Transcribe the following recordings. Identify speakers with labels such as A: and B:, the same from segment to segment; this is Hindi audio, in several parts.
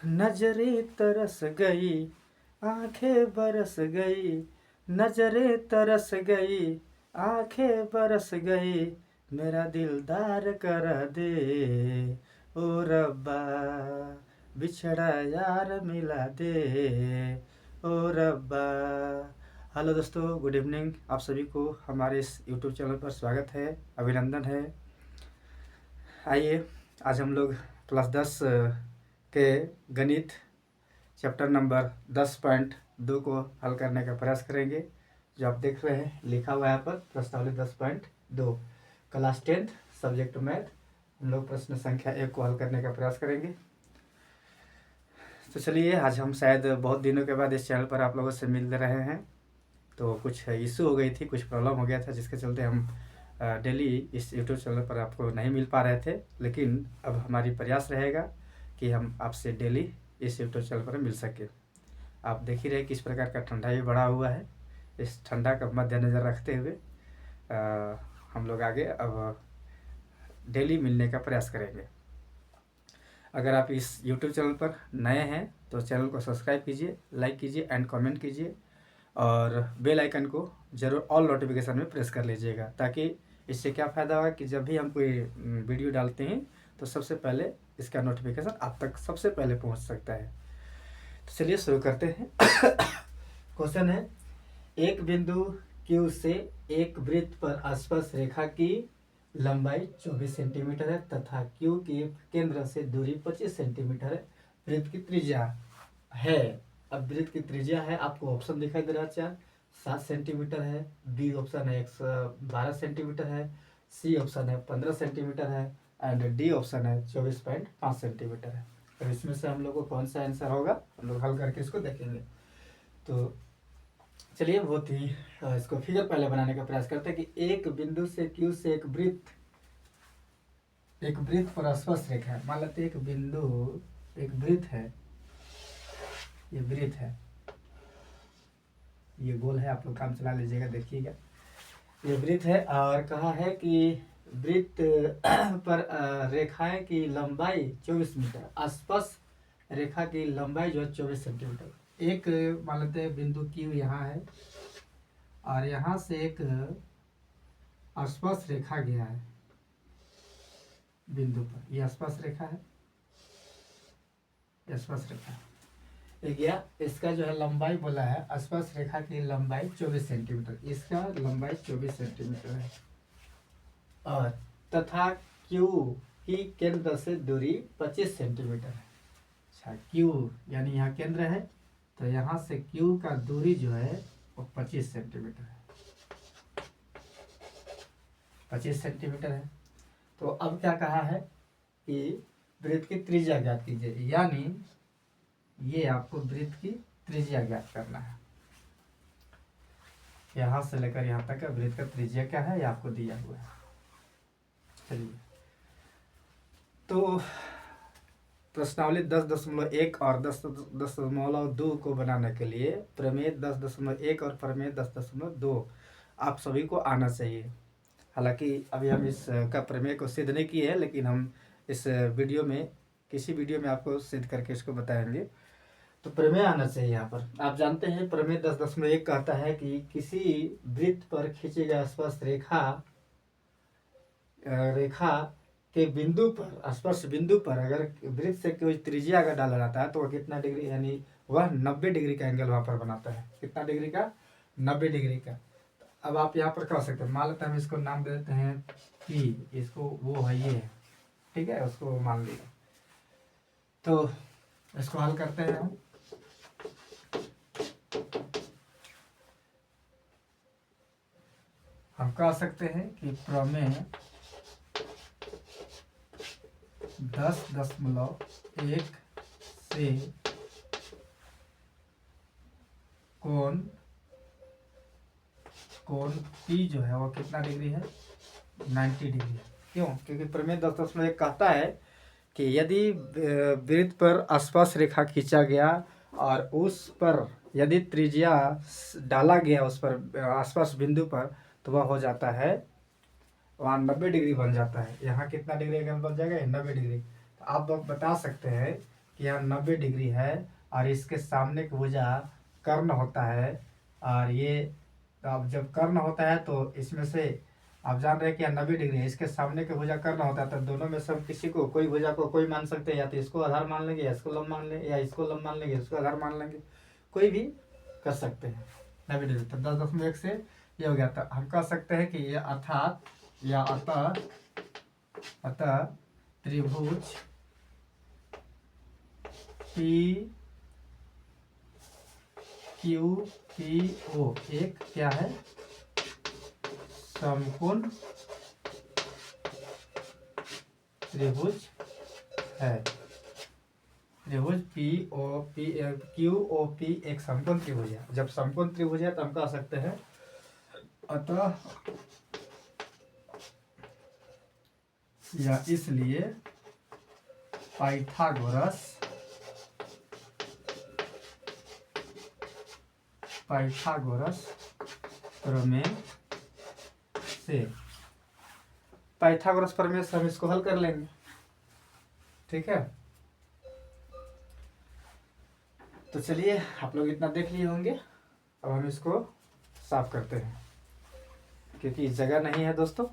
A: नजरें तरस गई, आंखें बरस गई, नजरें तरस गई, आंखें बरस गई, मेरा दिलदार कर दे ओ रब्बा, बिछड़ा यार मिला दे ओ रब्बा। हेलो दोस्तों, गुड इवनिंग। आप सभी को हमारे इस यूट्यूब चैनल पर स्वागत है, अभिनंदन है। आइए आज हम लोग क्लास 10 के गणित चैप्टर नंबर 10.2 को हल करने का प्रयास करेंगे। जो आप देख रहे हैं लिखा हुआ है यहाँ पर प्रश्नावली 10.2 क्लास 10 सब्जेक्ट मैथ। हम लोग प्रश्न संख्या 1 को हल करने का प्रयास करेंगे। तो चलिए, आज हम शायद बहुत दिनों के बाद इस चैनल पर आप लोगों से मिल रहे हैं। तो कुछ इशू हो गई थी, कुछ प्रॉब्लम हो गया था, जिसके चलते हम डेली इस यूट्यूब चैनल पर आपको नहीं मिल पा रहे थे। लेकिन अब हमारी प्रयास रहेगा कि हम आपसे डेली इस यूट्यूब चैनल पर मिल सके। आप देख ही रहे किस प्रकार का ठंडा भी बढ़ा हुआ है। इस ठंडा का मद्देनज़र रखते हुए हम लोग आगे अब डेली मिलने का प्रयास करेंगे। अगर आप इस यूट्यूब चैनल पर नए हैं तो चैनल को सब्सक्राइब कीजिए, लाइक कीजिए एंड कमेंट कीजिए, और बेल आइकन को ज़रूर ऑल नोटिफिकेशन में प्रेस कर लीजिएगा, ताकि इससे क्या फ़ायदा होगा कि जब भी हम कोई वीडियो डालते हैं तो सबसे पहले इसका नोटिफिकेशन आप तक सबसे पहले पहुंच सकता है। तो चलिए शुरू करते हैं। क्वेश्चन है, एक बिंदु Q से एक वृत्त पर स्पर्श रेखा की लंबाई 24 सेंटीमीटर है तथा Q के केंद्र से दूरी 25 सेंटीमीटर है। वृत्त की त्रिज्या है। अब वृत्त की त्रिज्या है, आपको ऑप्शन दिखाई दे रहा है 7 सेंटीमीटर है, बी ऑप्शन है 112 सेंटीमीटर है, सी ऑप्शन है 15 सेंटीमीटर है एंड डी ऑप्शन है 24.5 सेंटीमीटर है। तो इसमें से हम लोग को कौन सा आंसर होगा, हम लोग हल करके इसको देखेंगे। तो चलिए बहुत ही इसको फिगर पहले बनाने का प्रयास करते हैं कि एक बिंदु से Q से एक वृत्त पर स्पर्श रेखा है। मान लेते एक बिंदु, एक वृत्त है, ये वृत्त है, ये गोल है, आप लोग काम चला लीजिएगा, देखिएगा ये वृत्त है। और कहा है कि वृत्त पर रेखाएं की लंबाई 24 मीटर, स्पर्श रेखा की लंबाई जो है 24 सेंटीमीटर। एक मान लेते हैं बिंदु Q यहाँ है और यहाँ से एक स्पर्श रेखा गया है बिंदु पर, यह स्पर्श रेखा है, यह स्पर्श रेखा गया। इसका जो है लंबाई बोला है, स्पर्श रेखा की लंबाई 24 सेंटीमीटर, इसका लंबाई 24 सेंटीमीटर है और तथा Q की केंद्र से दूरी 25 सेंटीमीटर है। अच्छा, Q यानी यहाँ केंद्र है, तो यहाँ से Q का दूरी जो है वो 25 सेंटीमीटर है, 25 सेंटीमीटर है। तो अब क्या कहा है कि वृत्त की त्रिज्या ज्ञात कीजिए, यानी ये आपको वृत्त की त्रिज्या ज्ञात करना है। यहाँ से लेकर यहाँ तक का वृत्त का त्रिज्या क्या है, ये आपको दिया हुआ है। चलिए, तो प्रश्नावली 10.1 और 10.2 को बनाने के लिए प्रमेय 10.1 और प्रमेय 10.2 आप सभी को आना चाहिए। हालांकि अभी हम इसका प्रमेय को सिद्ध नहीं किए हैं, लेकिन हम इस वीडियो में, किसी वीडियो में आपको सिद्ध करके इसको बताएंगे। तो प्रमेय आना चाहिए। यहाँ पर आप जानते हैं प्रमेय 10.1 कहता है कि किसी वृत्त पर खींची गई स्पर्श रेखा के बिंदु पर, स्पर्श बिंदु पर अगर वृत्त से कोई त्रिज्या अगर डाला जाता है तो वह कितना डिग्री, यानी वह 90 डिग्री का एंगल वहाँ पर बनाता है। कितना डिग्री का? 90 डिग्री का। अब आप यहाँ पर कह सकते हैं, मान लेते हैं हम इसको नाम दे देते हैं P, इसको वो है ये है, ठीक है, उसको मान लीजिए। तो इसको हल करते हैं हम कह सकते हैं कि प्रमेय 10.1 से कोण P जो है वो कितना डिग्री है, 90 डिग्री है। क्यों? क्योंकि प्रमेय 10.1 कहता है कि यदि वृत्त पर स्पर्श रेखा खींचा गया और उस पर यदि त्रिज्या डाला गया उस पर स्पर्श बिंदु पर, तो वह हो जाता है, वहाँ 90 डिग्री बन जाता है। यहाँ कितना डिग्री एंगल बन जाएगा, 90 डिग्री। तो आप लोग बता सकते हैं कि यहाँ 90 डिग्री है और इसके सामने की भुजा कर्ण होता है, और ये तो अब जब कर्ण होता है तो इसमें से आप जान रहे हैं कि यहाँ 90 डिग्री है, इसके सामने की भुजा कर्ण होता है, तो दोनों में से हम किसी को कोई भुजा को कोई मान सकते हैं, या तो इसको आधार मान लेंगे, या इसको लंब मान लेंगे, या इसको लंब मान लेंगे, इसको आधार मान लेंगे, कोई भी कर सकते हैं 90 डिग्री। तो 10.1 से ये हो गया, तो हम कह सकते हैं कि ये अर्थात या अतः त्रिभुज पी क्यू पी ओ एक क्या है, समकोण त्रिभुज है। त्रिभुज P O P Q O P एक समकोण त्रिभुज है। जब समकोण त्रिभुज है तो हम कह सकते हैं अतः या इसलिए पाइथागोरस प्रमेय से, पाइथागोरस प्रमेय से हम इसको हल कर लेंगे। ठीक है, तो चलिए आप लोग इतना देख लिए होंगे, अब हम इसको साफ करते हैं, क्योंकि जगह नहीं है दोस्तों।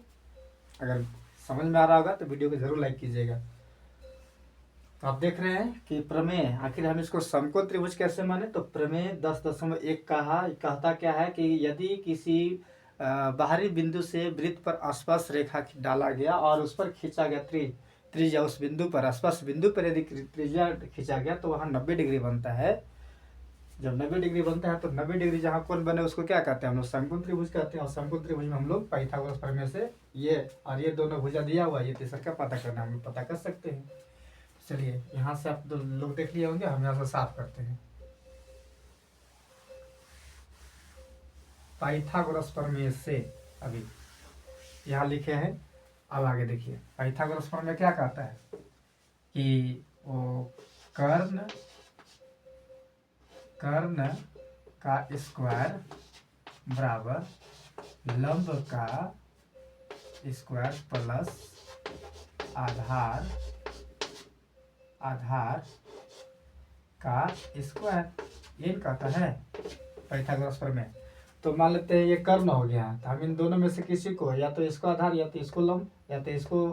A: अगर समझ में आ रहा होगा तो वीडियो को जरूर लाइक कीजिएगा। तो आप देख रहे हैं कि प्रमेय, आखिर हम इसको समकोण त्रिभुज कैसे माने, तो प्रमेय 10.1 कहता क्या है कि यदि किसी बाहरी बिंदु से वृत्त पर स्पर्श रेखा डाला गया और उस पर खींचा गया त्रिज्या, उस बिंदु पर स्पर्श बिंदु पर यदि त्रिज्या खींचा गया तो वहाँ 90 डिग्री बनता है। जब 90 डिग्री बनता है तो 90 डिग्री जहाँ कोण बने उसको क्या कहते हैं हम लोग, समकोण त्रिभुज कहते हैं। और समकोण त्रिभुज में हम लोग पाइथागोरस प्रमेय से ये और ये दोनों भुजा दिया हुआ, ये तीसरा का पता करना हम लोग पता कर सकते हैं। चलिए यहाँ से आप लोग देख लिए होंगे, हम यहाँ से साफ करते हैं। पाइथागोरस प्रमेय से अभी यहाँ लिखे हैं, अब आगे देखिए। पाइथागोरस प्रमेय क्या कहता है कि वो कर्ण का स्क्वायर बराबर लंब का स्क्वायर प्लस आधार का स्क्वायर, ये कहता है पाइथागोरस प्रमेय। तो मान लेते हैं ये कर्ण हो गया, तो हम इन दोनों में से किसी को, या तो इसको आधार या तो इसको लंब, या तो इसको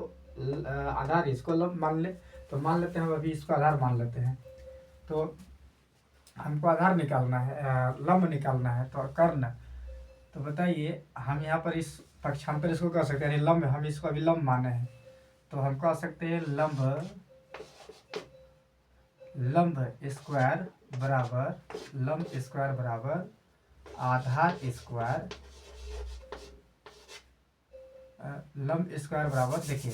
A: आधार इसको लंब मान ले। तो मान लेते हैं हम अभी इसको आधार मान लेते हैं, तो हमको आधार निकालना है, लंब निकालना है, तो कर्ण। तो बताइए हम यहाँ पर इस पक्षांतर इसको कर सकते हैं, लंब, हम इसको अभी लंब माने हैं, तो हम कह सकते हैं लंब स्क्वायर बराबर आधार स्क्वायर, लंब स्क्वायर बराबर, देखिए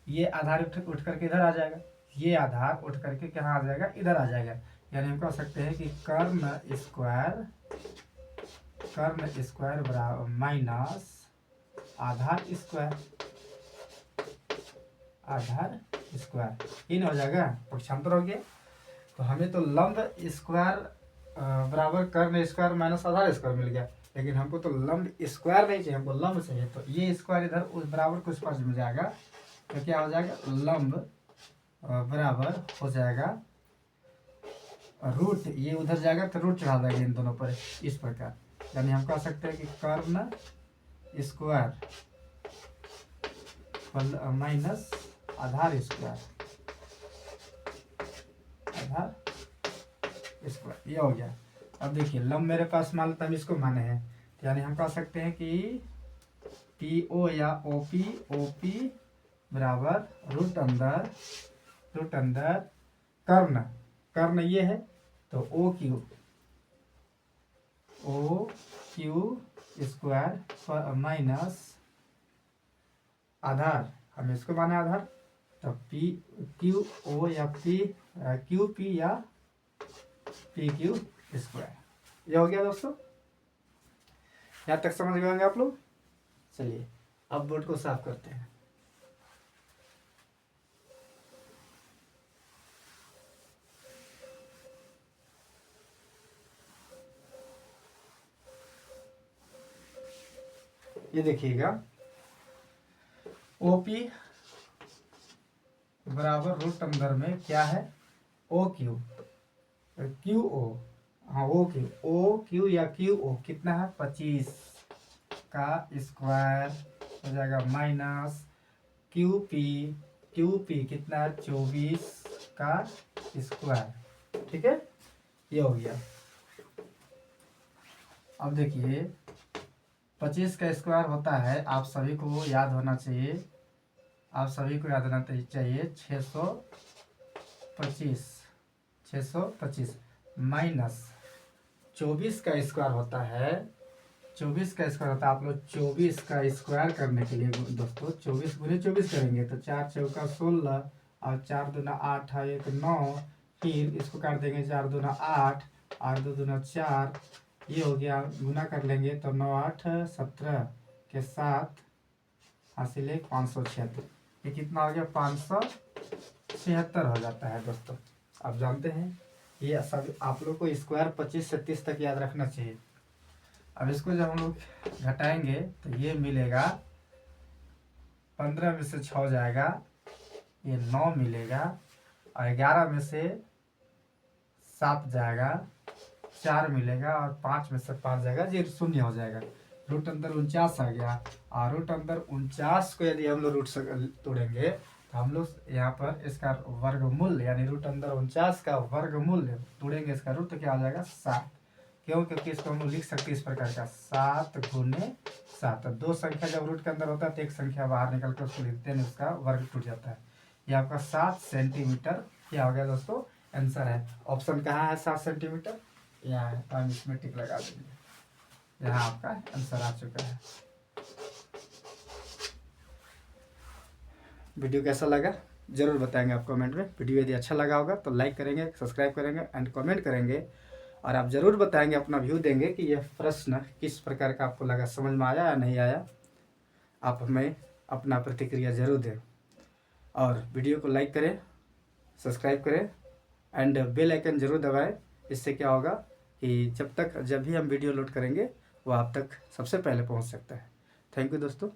A: ये आधार उठ करके इधर आ जाएगा, ये आधार उठ करके कहाँ आ जाएगा, इधर आ जाएगा। यानी हम कह सकते हैं कि कर्ण स्क्वायर बराबर माइनस आधार स्क्वायर, इन हो जाएगा, पक्षांतर हो गया। तो हमें तो लंब स्क्वायर बराबर कर्ण स्क्वायर माइनस आधार स्क्वायर मिल गया, लेकिन हमको तो लंब स्क्वायर नहीं चाहिए, हमको लंब चाहिए। तो ये स्क्वायर इधर उस बराबर को स्पर्श मिल जाएगा, तो क्या हो जाएगा, लंब बराबर हो जाएगा रूट, ये उधर जाएगा तो रूट चढ़ा देगा इन दोनों पर, इस प्रकार। यानी हम कह सकते हैं कि कर्ण स्क्वायर माइनस आधार स्क्वायर, ये हो गया। अब देखिए लंब मेरे पास मान लेता हम इसको माने हैं, तो यानी हम कह सकते हैं कि पी ओ या ओ पी बराबर रूट अंदर कर्ण ये है, तो ओ क्यू स्क्वायर माइनस आधार, हम इसको माने आधार, तो पी क्यू ओ या क्यू पी या पी क्यू स्क्वायर। ये हो गया दोस्तों, यहाँ तक समझ गए होंगे आप लोग। चलिए अब बोर्ड को साफ करते हैं। ये देखिएगा ओपी बराबर रूट अंदर में क्या है, ओ क्यू, क्यू ओ, हाँ ओ क्यू या क्यू ओ कितना है 25 का स्क्वायर हो जाएगा माइनस क्यू पी कितना है 24 का स्क्वायर। ठीक है, ये हो गया। अब देखिए 25 का स्क्वायर होता है, आप सभी को याद होना चाहिए, आप सभी को याद होना चाहिए 625 माइनस 24 का स्क्वायर होता है, 24 का स्क्वायर होता है। आप लोग 24 का स्क्वायर करने के लिए दोस्तों 24 गुने 24 करेंगे तो 4 चौका 16 और 4 दूना 8 है 1 9, फिर इसको काट देंगे 4 दूना 8 और 2 दूना 4, ये हो गया, गुना कर लेंगे तो 9 8 17 के साथ हासिल 576, ये कितना हो गया 576 हो जाता है दोस्तों। आप जानते हैं ये सब आप लोग को स्क्वायर 25 से 30 तक याद रखना चाहिए। अब इसको जब हम लोग घटाएंगे तो ये मिलेगा 15 में से 6 जाएगा, ये 9 मिलेगा, और 11 में से 7 जाएगा, 4 मिलेगा, और 5 में से 5 जाएगा, ये शून्य हो जाएगा। रूट अंदर 49 आ गया, और रूट अंदर 49 को यदि हम लोग रूट से तोड़ेंगे तो हम लोग यहाँ पर इसका वर्गमूल यानी रूट अंदर 49 का वर्गमूल तोड़ेंगे, इसका रूट तो क्या हो जाएगा 7। क्यों? क्योंकि इसको हम लोग लिख सकते हैं इस प्रकार का 7 गुने 7। दो संख्या जब रूट के अंदर होता है तो एक संख्या बाहर निकल कर उसको लिखते हैं, उसका वर्ग टूट जाता है। ये आपका 7 सेंटीमीटर क्या हो गया दोस्तों, आंसर है। ऑप्शन कहाँ है 7 सेंटीमीटर, यहाँ है, तो हम इसमें टिक लगा देंगे, यहाँ आपका आंसर आ चुका है। वीडियो कैसा लगा जरूर बताएंगे आप कमेंट में। वीडियो यदि अच्छा लगा होगा तो लाइक करेंगे, सब्सक्राइब करेंगे एंड कमेंट करेंगे, और आप ज़रूर बताएंगे, अपना व्यू देंगे कि यह प्रश्न किस प्रकार का आपको लगा, समझ में आया या नहीं आया। आप हमें अपना प्रतिक्रिया ज़रूर दें, और वीडियो को लाइक करें, सब्सक्राइब करें एंड बेल आइकन ज़रूर दबाएं। इससे क्या होगा कि जब भी हम वीडियो लोड करेंगे वो आप तक सबसे पहले पहुंच सकता है। थैंक यू दोस्तों।